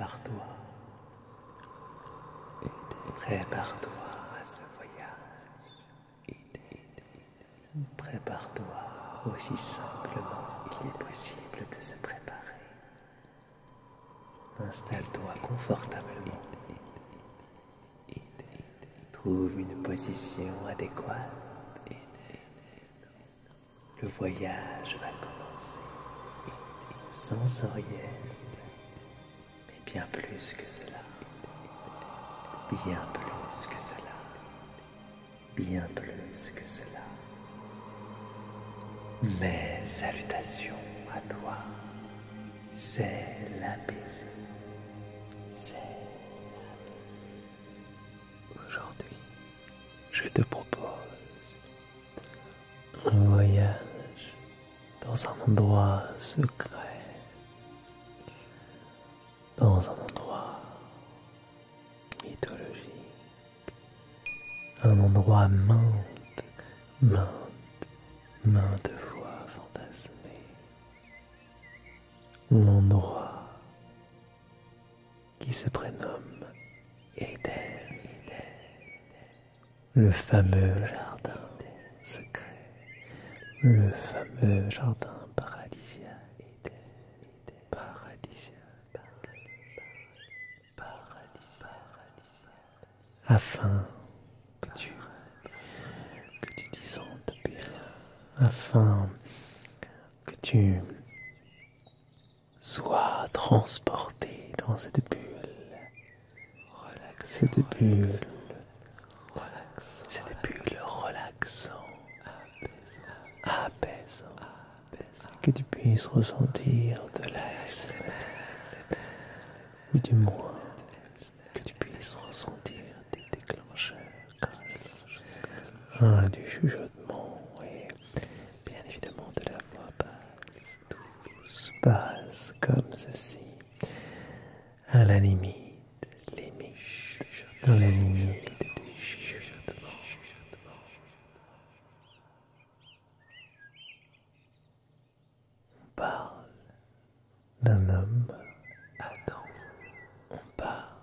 prépare-toi. Prépare-toi à ce voyage. Prépare-toi aussi simplement qu'il est possible de se préparer. Installe-toi confortablement. Trouve une position adéquate. Le voyage va commencer. Sensoriel, mais bien plus que cela. Bien plus que cela. Bien plus que cela. Mes salutations à toi. C'est l'apaisé. C'est l'apaisé. Aujourd'hui, je te propose un voyage dans un endroit secret, dans un endroit mythologique, un endroit maintes fois fantasmé, l'endroit qui se prénomme Éden, le fameux jardin secret, le fameux jardin paradisiaque, afin que tu t'y sentes bien, afin que tu sois transporté dans cette bulle relaxante, apaisant, que tu puisses ressentir de l'ASMR, ou du moins que tu puisses ressentir des déclencheurs du chuchotement et bien évidemment de la voix basse. Tout se passe comme ceci, à la limite, dans la limite du chuchotement. On parle d'un homme, Adam. On parle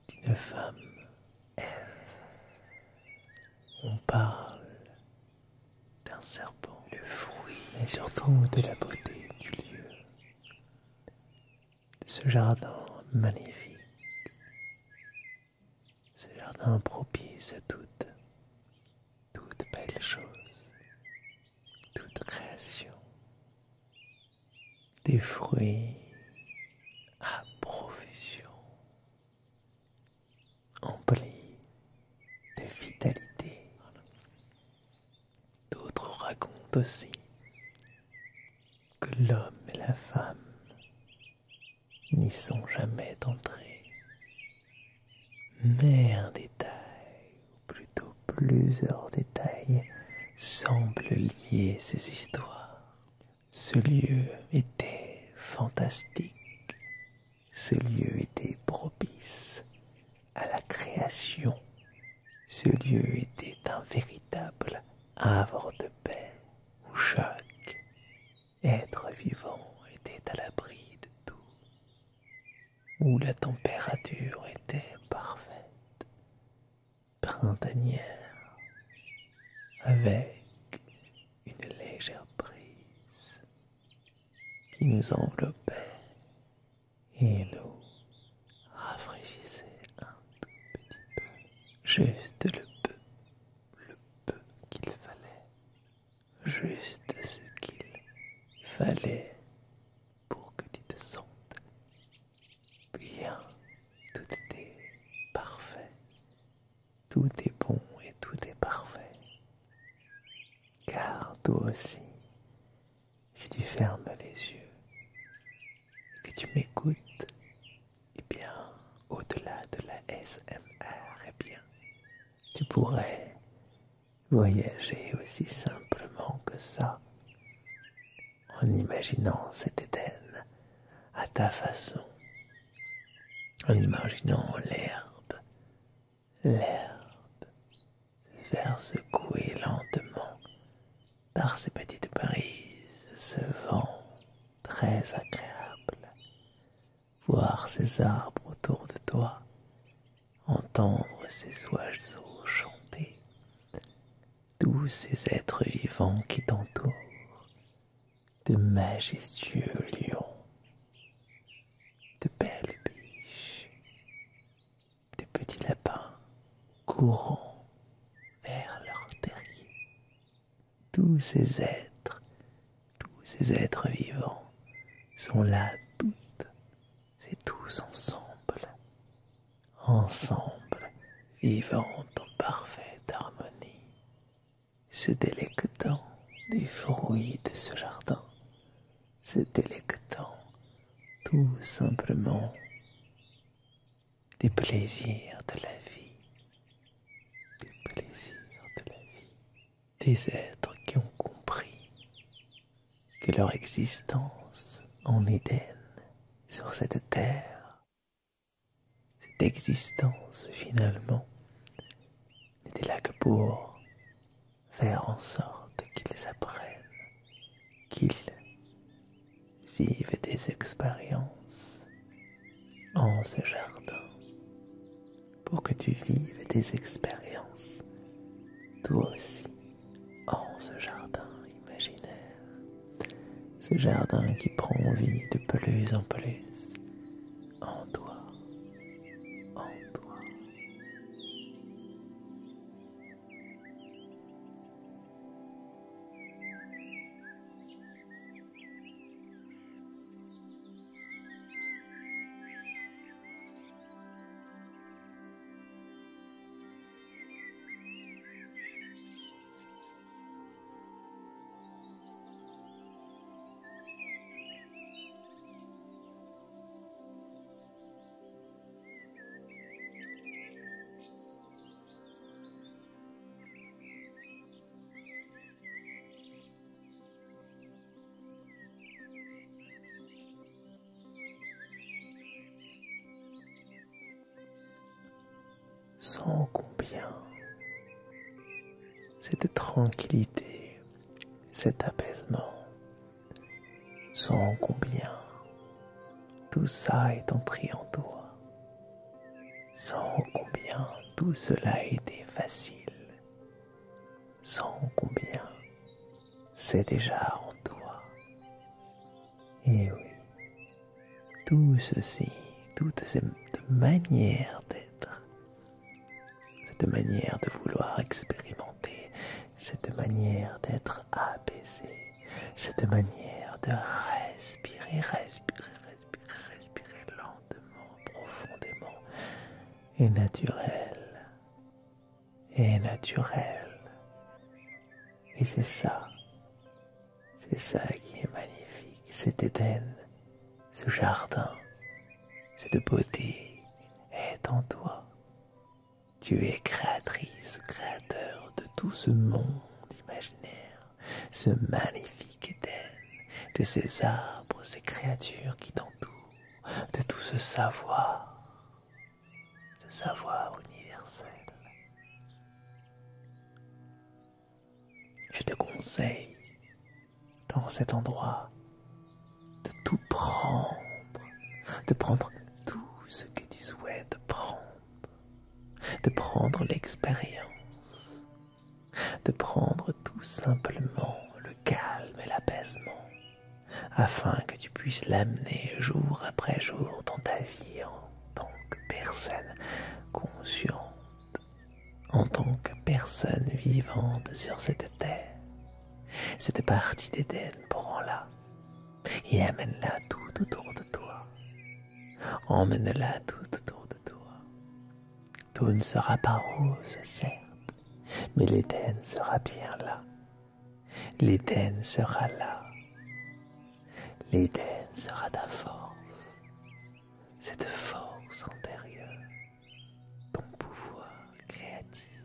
d'une femme, Ève. On parle d'un serpent, le fruit, mais surtout de la beauté du lieu, de ce jardin magnifique, ce jardin propice à toute belle chose, toute création, des fruits à profusion, emplis de vitalité. D'autres racontent aussi que l'homme et la femme n'y sont jamais entrés. Mais un détail, ou plutôt plusieurs détails, semblent lier ces histoires. Ce lieu était fantastique. Ce lieu était propice à la création. Ce lieu était un véritable havre de paix où chaque être vivant était à l'abri de tout, où la température était parfaite, printanière, avec une légère brise qui nous enveloppait et nous rafraîchissait un tout petit peu, juste le peu qu'il fallait, juste ce qu'il fallait pour que tu te sentes bien. Tout était parfait, tout est bon et tout est parfait. Car toi aussi, si tu fermes les yeux et que tu m'écoutes, eh bien, au-delà de la SMR, eh bien, tu pourrais voyager aussi simplement que ça, en imaginant cet Éden à ta façon, en imaginant l'herbe se faire secouer lentement par ces petites brises, ce vent très agréable, voir ces arbres autour de toi, entendre ces oiseaux chanter, tous ces êtres vivants qui t'entourent, de majestueux lions, de belles biches, de petits lapins courant vers leur terrier. Tous ces êtres vivants sont là toutes et tous ensemble, vivant en parfaite harmonie, se délectant des fruits de ce jardin, se délectant tout simplement des plaisirs de la vie, des plaisirs de la vie, des êtres qui ont compris que leur existence en Éden, sur cette terre, cette existence finalement, n'était là que pour faire en sorte qu'ils apprennent, qu'ils vivent des expériences en ce jardin, pour que tu vives des expériences, toi aussi, en ce jardin imaginaire, ce jardin qui prend vie de plus en plus en toi, en toi. Sens combien cette tranquillité, cet apaisement, sens combien tout ça est entré en toi, sens combien tout cela a été facile, sens combien c'est déjà en toi. Et oui, tout ceci, toutes ces manières d'être, cette manière de vouloir expérimenter, cette manière d'être apaisé, cette manière de respirer lentement, profondément et naturel, Et c'est ça qui est magnifique, cet Éden, ce jardin, cette beauté est en toi. Tu es créatrice, créateur de tout ce monde imaginaire, ce magnifique Éden, de ces arbres, ces créatures qui t'entourent, de tout ce savoir universel. Je te conseille, dans cet endroit, de tout prendre, de prendre tout ce que tu souhaites prendre, de prendre l'expérience, de prendre tout simplement le calme et l'apaisement, afin que tu puisses l'amener jour après jour dans ta vie en tant que personne consciente, en tant que personne vivante sur cette terre. Cette partie d'Éden, prends-la et amène-la tout autour de toi. Emmène-la tout autour de toi. Tout ne sera pas rose, certes, mais l'Éden sera bien là. L'Éden sera là. L'Éden sera ta force, cette force intérieure, ton pouvoir créatif,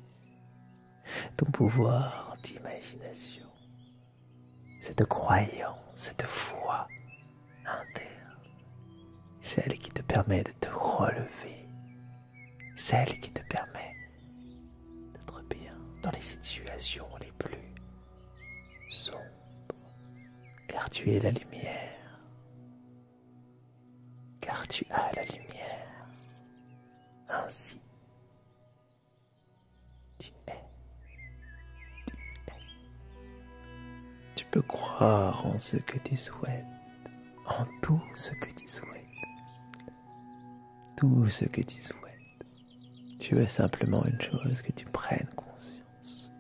ton pouvoir d'imagination, cette croyance, cette foi interne, celle qui te permet de te relever, celle qui te permet d'être bien dans les situations les plus sombres, car tu es la lumière, car tu as la lumière. Ainsi, tu es. Tu peux croire en ce que tu souhaites, en tout ce que tu souhaites, tout ce que tu souhaites. Je veux simplement une chose, que tu prennes conscience,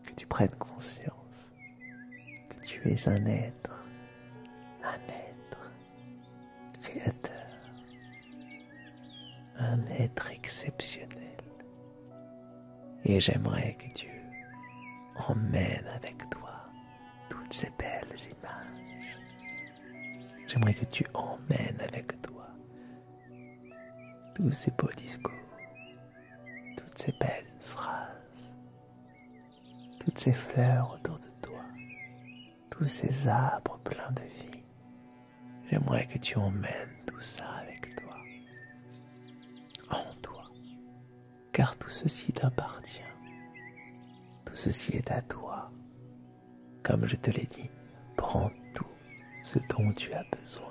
que tu es un être créateur, un être exceptionnel. Et j'aimerais que tu emmènes avec toi toutes ces belles images. J'aimerais que tu emmènes avec toi tous ces beaux discours, toutes ces belles phrases, toutes ces fleurs autour de toi, tous ces arbres pleins de vie. J'aimerais que tu emmènes tout ça avec toi, en toi, car tout ceci t'appartient, tout ceci est à toi. Comme je te l'ai dit, prends tout ce dont tu as besoin.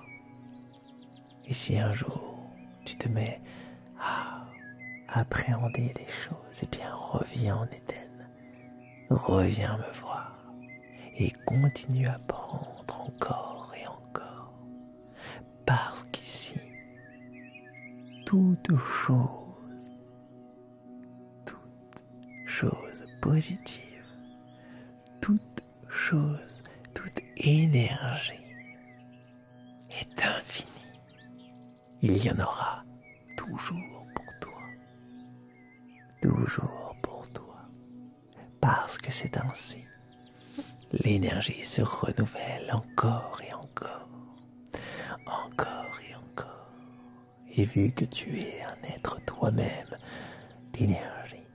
Et si un jour tu te mets à appréhender des choses, eh bien reviens en Éden, reviens me voir et continue à prendre encore et encore. Parce qu'ici, toute chose positive, toute énergie est infinie. Il y en aura toujours pour toi, parce que c'est ainsi. L'énergie se renouvelle encore et encore, et vu que tu es un être toi-même d'énergie,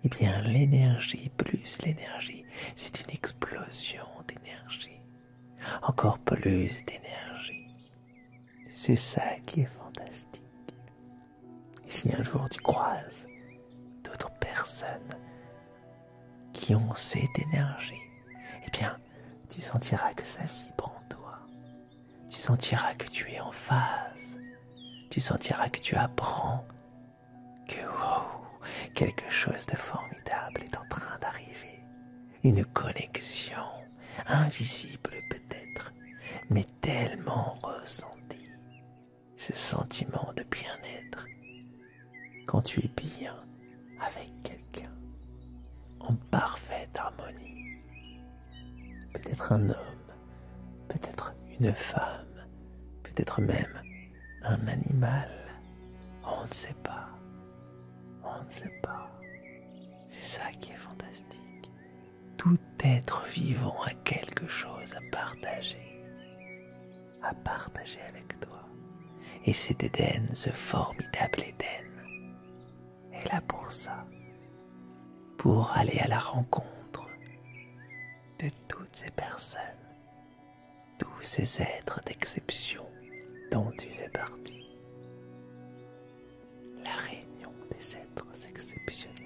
eh bien l'énergie plus l'énergie, c'est une explosion d'énergie, encore plus d'énergie. C'est ça qui est fantastique. Et si un jour tu croises d'autres personnes qui ont cette énergie, eh bien, tu sentiras que ça vibre en toi. Tu sentiras que tu es en phase. Tu sentiras que tu apprends que quelque chose de formidable est en train d'arriver. Une connexion invisible peut-être, mais tellement ressentie. Ce sentiment de bien-être quand tu es bien avec quelqu'un, en parfaite harmonie. Peut-être un homme, peut-être une femme, peut-être même un animal. On ne sait pas. C'est ça qui est fantastique. Tout être vivant a quelque chose à partager avec toi. Et cet Éden, ce formidable Éden, est là pour ça, pour aller à la rencontre de toutes ces personnes, tous ces êtres d'exception dont tu fais partie. La réunion des êtres exceptionnels.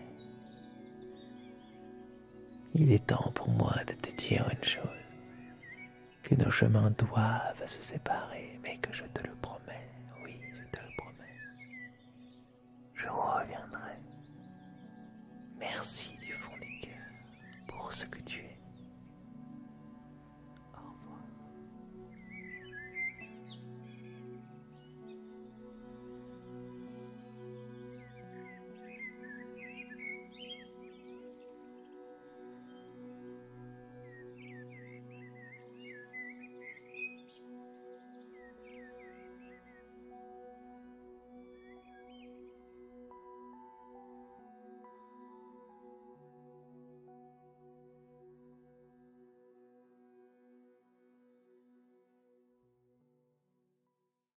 Il est temps pour moi de te dire une chose, que nos chemins doivent se séparer, mais que je te le promets, oui, je te le promets. Je reviendrai. Merci du fond du cœur pour ce que tu es.